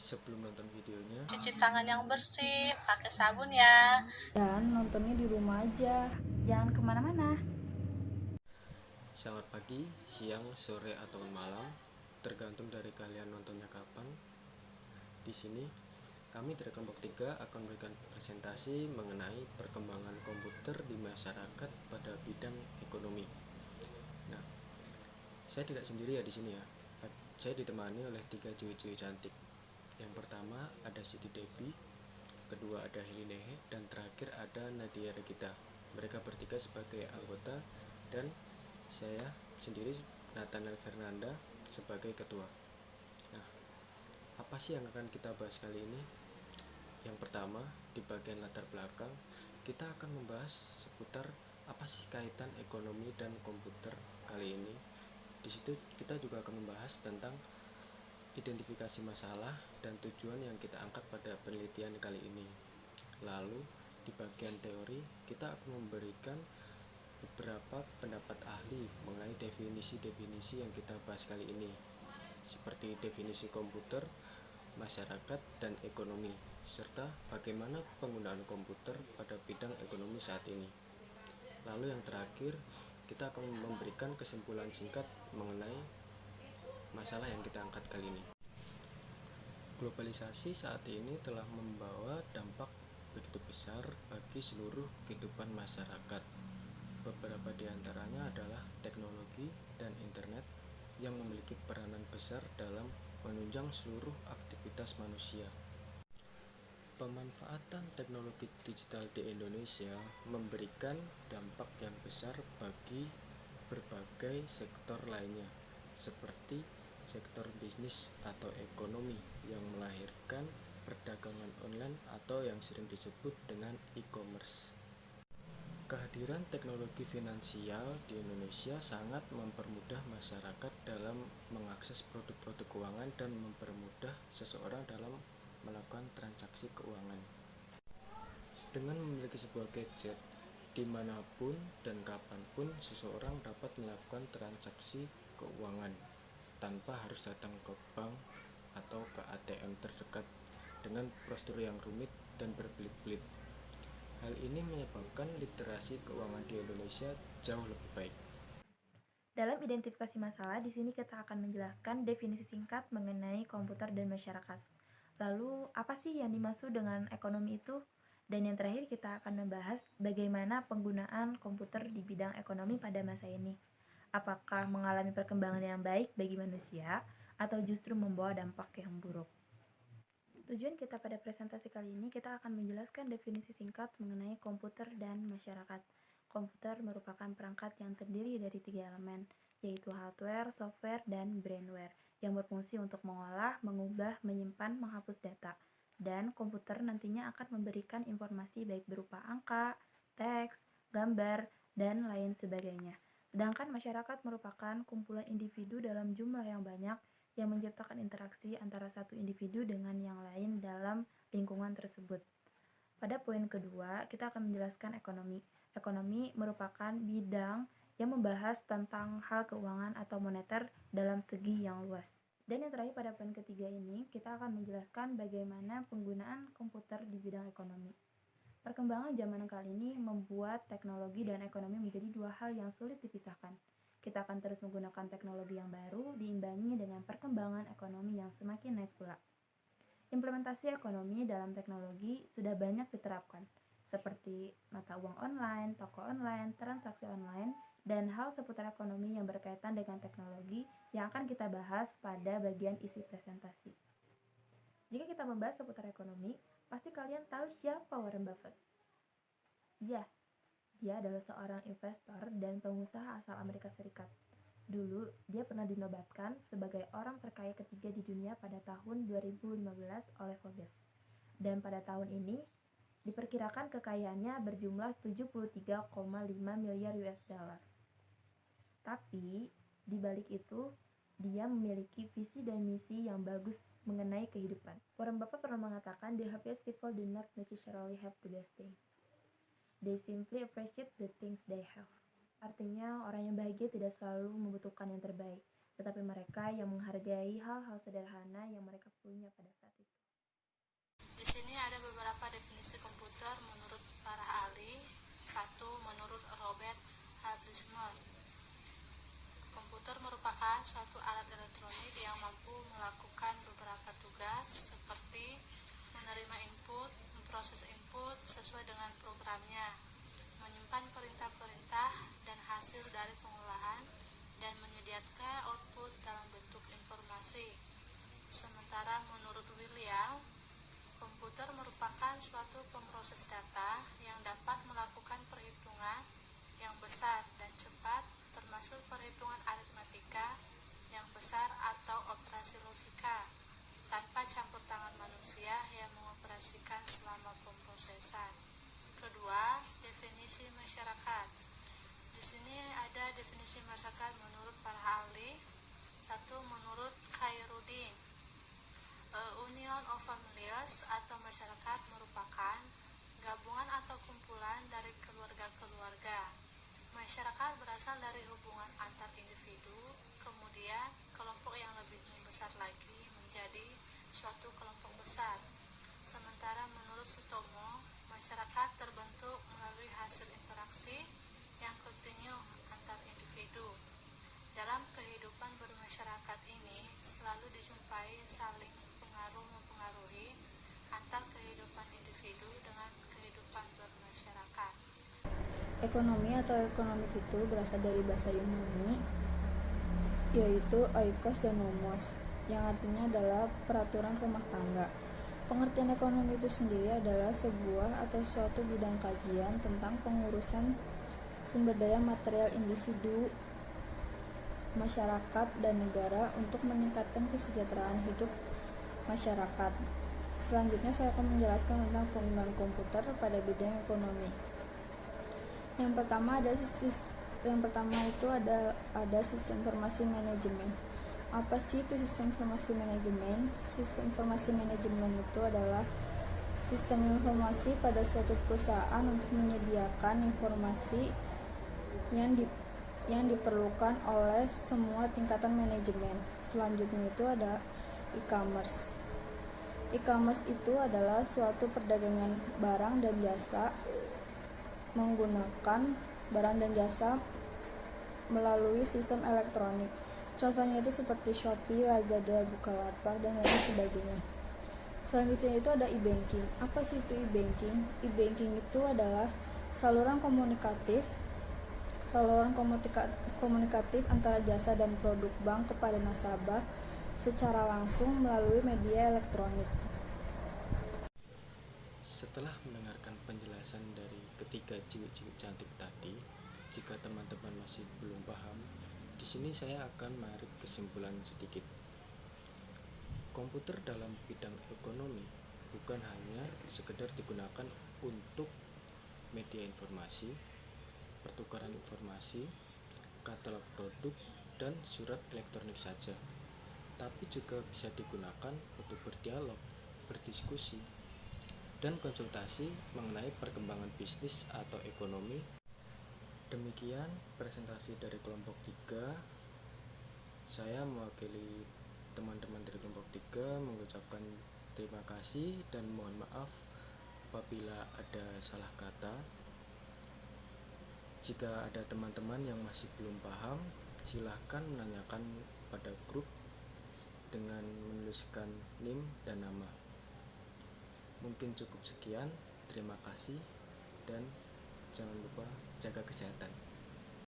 Sebelum nonton videonya, Cuci tangan yang bersih, pakai sabun ya. Dan nontonnya di rumah aja, jangan kemana-mana. selamat pagi, siang, sore, atau malam, tergantung dari kalian nontonnya kapan. Di sini, kami dari kelompok 3 akan memberikan presentasi mengenai perkembangan komputer di masyarakat pada bidang ekonomi. Nah, saya tidak sendiri ya di sini ya. Saya ditemani oleh 3 cewek-cewek cantik. Yang pertama ada Siti Debbie, kedua ada Heli Lehe, dan terakhir ada Nadia Regita. Mereka bertiga sebagai anggota dan saya sendiri Nathaniel Fernanda sebagai ketua. Nah, apa sih yang akan kita bahas kali ini? Yang pertama, di bagian latar belakang, kita akan membahas seputar apa sih kaitan ekonomi dan komputer kali ini. Di situ kita juga akan membahas tentang identifikasi masalah dan tujuan yang kita angkat pada penelitian kali ini. Lalu, di bagian teori, kita akan memberikan beberapa pendapat ahli mengenai definisi-definisi yang kita bahas kali ini, seperti definisi komputer, masyarakat, dan ekonomi, serta bagaimana penggunaan komputer pada bidang ekonomi saat ini. Lalu yang terakhir, kita akan memberikan kesimpulan singkat mengenai masalah yang kita angkat kali ini. Globalisasi saat ini telah membawa dampak begitu besar bagi seluruh kehidupan masyarakat. Beberapa di antaranya adalah teknologi dan internet yang memiliki peranan besar dalam menunjang seluruh aktivitas manusia. Pemanfaatan teknologi digital di Indonesia memberikan dampak yang besar bagi berbagai sektor lainnya, seperti sektor bisnis atau ekonomi yang melahirkan perdagangan online atau yang sering disebut dengan e-commerce. Kehadiran teknologi finansial di Indonesia sangat mempermudah masyarakat dalam mengakses produk-produk keuangan dan mempermudah seseorang dalam melakukan transaksi keuangan. Dengan memiliki sebuah gadget, dimanapun dan kapanpun seseorang dapat melakukan transaksi keuangan tanpa harus datang ke bank atau ke ATM terdekat dengan prosedur yang rumit dan berbelit-belit. Hal ini menyebabkan literasi keuangan di Indonesia jauh lebih baik. Dalam identifikasi masalah, di sini kita akan menjelaskan definisi singkat mengenai komputer dan masyarakat. Lalu, apa sih yang dimaksud dengan ekonomi itu? Dan yang terakhir kita akan membahas bagaimana penggunaan komputer di bidang ekonomi pada masa ini. Apakah mengalami perkembangan yang baik bagi manusia atau justru membawa dampak yang buruk? Tujuan kita pada presentasi kali ini, kita akan menjelaskan definisi singkat mengenai komputer dan masyarakat. Komputer merupakan perangkat yang terdiri dari 3 elemen, yaitu hardware, software, dan brainware, yang berfungsi untuk mengolah, mengubah, menyimpan, menghapus data. Dan komputer nantinya akan memberikan informasi baik berupa angka, teks, gambar, dan lain sebagainya. Sedangkan masyarakat merupakan kumpulan individu dalam jumlah yang banyak yang menciptakan interaksi antara satu individu dengan yang lain dalam lingkungan tersebut. Pada poin kedua, kita akan menjelaskan ekonomi. Ekonomi merupakan bidang yang membahas tentang hal keuangan atau moneter dalam segi yang luas. Dan yang terakhir pada poin ketiga ini, kita akan menjelaskan bagaimana penggunaan komputer di bidang ekonomi. Perkembangan zaman kali ini membuat teknologi dan ekonomi menjadi dua hal yang sulit dipisahkan. Kita akan terus menggunakan teknologi yang baru diimbangi dengan perkembangan ekonomi yang semakin naik pula. Implementasi ekonomi dalam teknologi sudah banyak diterapkan, seperti mata uang online, toko online, transaksi online, dan hal seputar ekonomi yang berkaitan dengan teknologi yang akan kita bahas pada bagian isi presentasi. Jika kita membahas seputar ekonomi, pasti kalian tahu siapa Warren Buffett. Ya, dia adalah seorang investor dan pengusaha asal Amerika Serikat. Dulu, dia pernah dinobatkan sebagai orang terkaya ketiga di dunia pada tahun 2015 oleh Forbes. Dan pada tahun ini, diperkirakan kekayaannya berjumlah 73,5 miliar US dollar. Tapi, di balik itu, dia memiliki visi dan misi yang bagus mengenai kehidupan. Warren Buffett pernah mengatakan, "The happiest people do not necessarily have the best thing. They simply appreciate the things they have." Artinya, orang yang bahagia tidak selalu membutuhkan yang terbaik, tetapi mereka yang menghargai hal-hal sederhana yang mereka punya pada saat itu. sini ada beberapa definisi komputer menurut para ahli. Satu, menurut Robert Habsburg, komputer merupakan suatu alat elektronik yang mampu melakukan beberapa tugas seperti menerima input, memproses input sesuai dengan programnya, menyimpan perintah-perintah dan hasil dari pengolahan, dan menyediakan output dalam bentuk informasi. Sementara menurut William, komputer merupakan suatu pemroses data yang dapat melakukan perhitungan yang besar dan cepat, termasuk perhitungan aritmatika yang besar atau operasi logika, tanpa campur tangan manusia yang mengoperasikan selama pemrosesan. Kedua, definisi masyarakat. Di sini ada definisi masyarakat menurut para ahli. Satu, menurut Khairuddin, Union of Families atau masyarakat merupakan gabungan atau kumpulan dari keluarga-keluarga. Masyarakat berasal dari hubungan antar individu, kemudian kelompok yang lebih besar lagi menjadi suatu kelompok besar. Sementara menurut Sutomo, masyarakat terbentuk melalui hasil interaksi yang kontinu antar individu. Dalam kehidupan bermasyarakat ini selalu dijumpai saling mempengaruhi antar kehidupan individu dengan kehidupan bermasyarakat. Ekonomi atau ekonomik itu berasal dari bahasa Yunani, yaitu oikos dan nomos, yang artinya adalah peraturan rumah tangga. Pengertian ekonomi itu sendiri adalah sebuah atau suatu bidang kajian tentang pengurusan sumber daya material individu, masyarakat, dan negara untuk meningkatkan kesejahteraan hidup masyarakat. Selanjutnya saya akan menjelaskan tentang penggunaan komputer pada bidang ekonomi. Yang pertama itu ada sistem informasi manajemen. Apa sih itu sistem informasi manajemen? Sistem informasi manajemen itu adalah sistem informasi pada suatu perusahaan untuk menyediakan informasi yang diperlukan oleh semua tingkatan manajemen. Selanjutnya itu ada e-commerce. E-commerce itu adalah suatu perdagangan barang dan jasa menggunakan barang dan jasa melalui sistem elektronik. Contohnya itu seperti Shopee, Lazada, Bukalapak, dan lain sebagainya. Selanjutnya itu ada e-banking. Apa sih itu e-banking? E-banking itu adalah saluran komunikatif antara jasa dan produk bank kepada nasabah secara langsung melalui media elektronik. Setelah mendengarkan penjelasan dari ketiga cilik-cilik cantik tadi, jika teman-teman masih belum paham, di sini saya akan menarik kesimpulan sedikit. Komputer dalam bidang ekonomi bukan hanya sekedar digunakan untuk media informasi, pertukaran informasi, katalog produk, dan surat elektronik saja, tapi juga bisa digunakan untuk berdialog, berdiskusi, dan konsultasi mengenai perkembangan bisnis atau ekonomi. Demikian presentasi dari kelompok 3. Saya mewakili teman-teman dari kelompok 3 mengucapkan terima kasih dan mohon maaf apabila ada salah kata. Jika ada teman-teman yang masih belum paham, silahkan menanyakan pada grup dengan menuliskan NIM dan nama. Mungkin cukup sekian, terima kasih, dan jangan lupa jaga kesehatan.